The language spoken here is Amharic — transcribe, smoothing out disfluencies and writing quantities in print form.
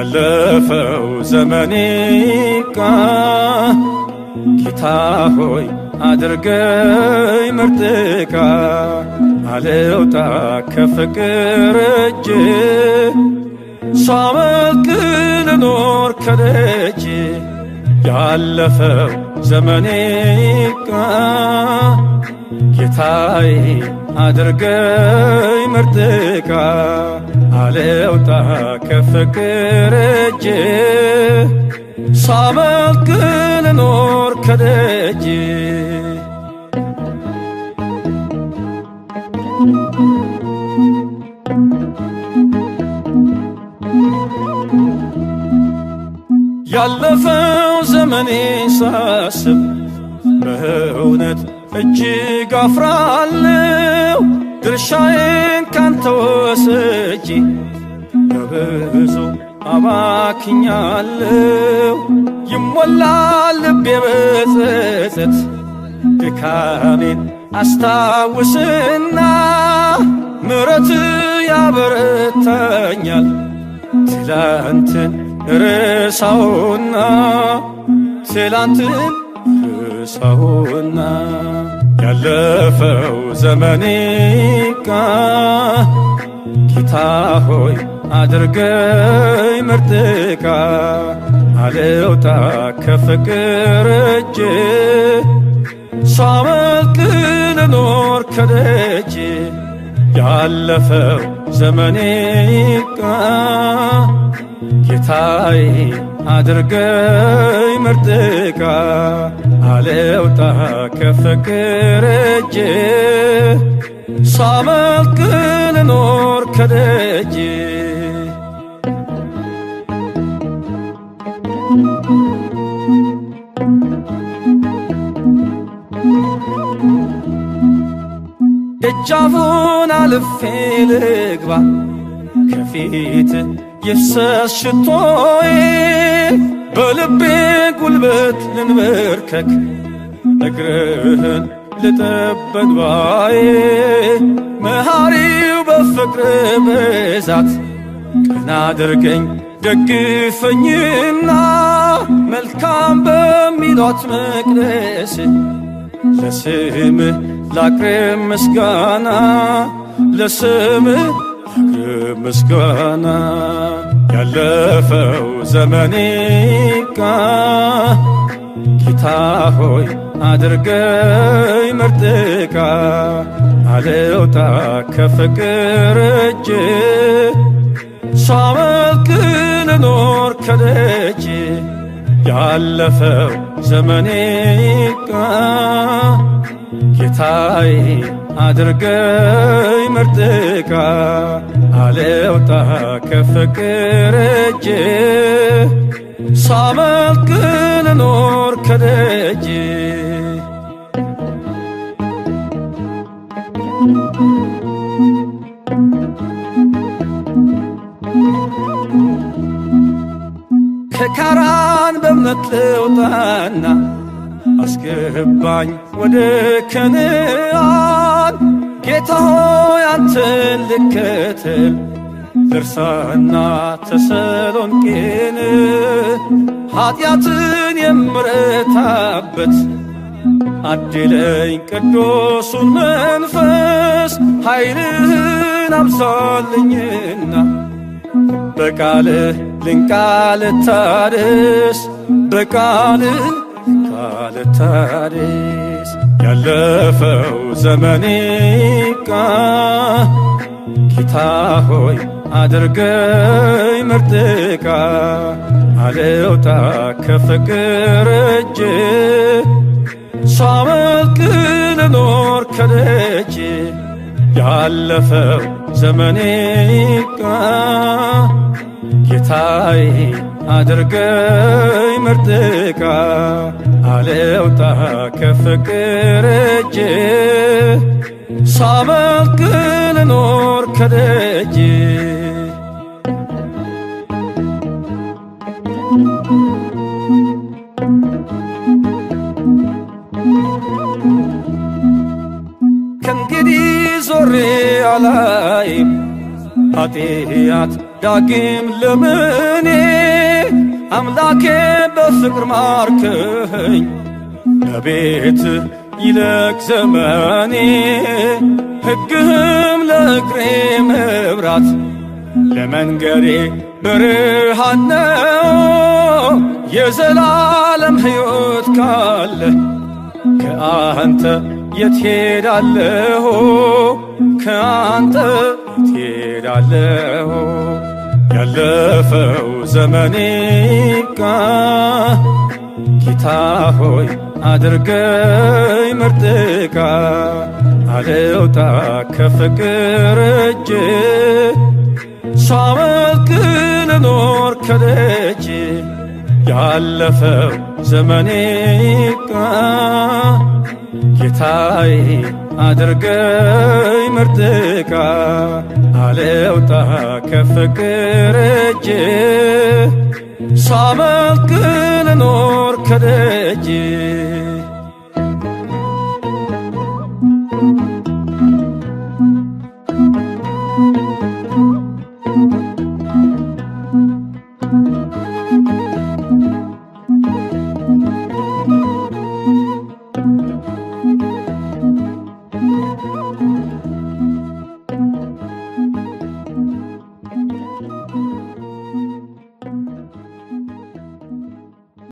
ያለፈው ዘመኔ ይብቃ ጌታ ሆይ አድርገኝ ምርጥ ዕቃ አልውጣ ከፍቅር እጅ ሳመልክ ልኖር ከደጅ ያለፈው ዘመኔ ይብቃ ጌታዬ አድርገኝ ምርጥ ዕቃ አልውጣ ከፍቅር እጅ ሳመልክ ልኖር ከደጅ ያለፈው ዘመኔ ሳስብ በእውነት እጅግ አፍራለሁ ድርሻዬን ካንተ ወስጄ በብዙ አባክኛለሁ ይሞላል ልቤ በጸጸት ድካሜን አስታውስና ምሕረት ያበረታኛል ትላንትን ረሳውና ትላንትን ረሳውና ያለፈው ዘመኔ ይብቃ ጌታ ሆይ አድርገኝ ምርጥ ዕቃ አልውጣ ከፍቅር እጅ ሳመልክ ልኖር ከደጅ ያለፈው ዘመኔ ይብቃ ጌታዬ አድርገኝ ምርጥ ዕቃ አልውጣ ከፍቅር እጅ ሳመልክ ልኖር ከደጅ ደጃፉን አልፌ ልግባ ከፊት ይፍሰስ ሽቶዬ በልቤ ጉልበት ልንበርከክ እግርህን ልጠበቅ ባዬ መሐሪው በፍቅር ብዛት ቀና አድርገኝ ደግፈኝና መልካም በሚሏት መቅደስ ለስምህ ላቅርብ ምስጋና ለስምህ ላቅርብ ምስጋና ያለፈው ዘመኔ ይብቃ ጌታ ሆይ አድርገኝ ምርጥ ዕቃ አልውጣ ከፍቅር እጅ ሳመልክ ልኖር ከደጅ ያለፈው ዘመኔ ይብቃ ጌታዬ አድርገኝ ምርጥ ዕቃ አልውጣ ከፍቅር እጅ ሳመልክ ልኖር ከደጅ ከካራን በእምነት ልውጣና አስገባኝ ወደ ከነዓን ጌታ ሆይ አንተን ልከተል ደርሳና ተሰሎንቄን ኃጢአትን የምረታበት አድለኝ ቅዱሱን መንፈስ ኃይልህን አብዛልኝና በቃልህ ልንቃል ታድስ በቃልህ ቃል ታድስ ያለፈው ዘመኔ ይብቃ ጌታ ሆይ አድርገኝ ምርጥ ዕቃ አልውጣ ከፍቅር እጅ ሳመልክ ልኖር ከደጅ ያለፈው ዘመኔ ይብቃ ጌታዬ አድርገኝ ምርጥ ዕቃ አልውጣ ከፍቅር እጅ ሳመልክ ልኖር ከደጅ ከእንግዲህ ዞሬ አላይም ኃጢአት ዳግም ለምኔ አምላኬ በፍቅር ማርከኝ በቤት ይለቅ ዘመኔ ሕግህም ለእግሬ መብራት ለመንገዴ ብርሃን ነው። የዘላለም ሕይወት ካለ ከአንተ የት ሄዳለሁ? ከአንተ የት ሄዳለሁ? ያለፈው ዘመኔ ይብቃ ጌታ ሆይ አድርገኝ ምርጥ ዕቃ አልውጣ ከፍቅር እጅ ሳመልክ ልኖር ከደጅ ያለፈው ዘመኔ ይብቃ ጌታዬ አድርገኝ ምርጥ ዕቃ አልውጣ ከፍቅር እጅ ሳመልክ ልኖር ከደጅ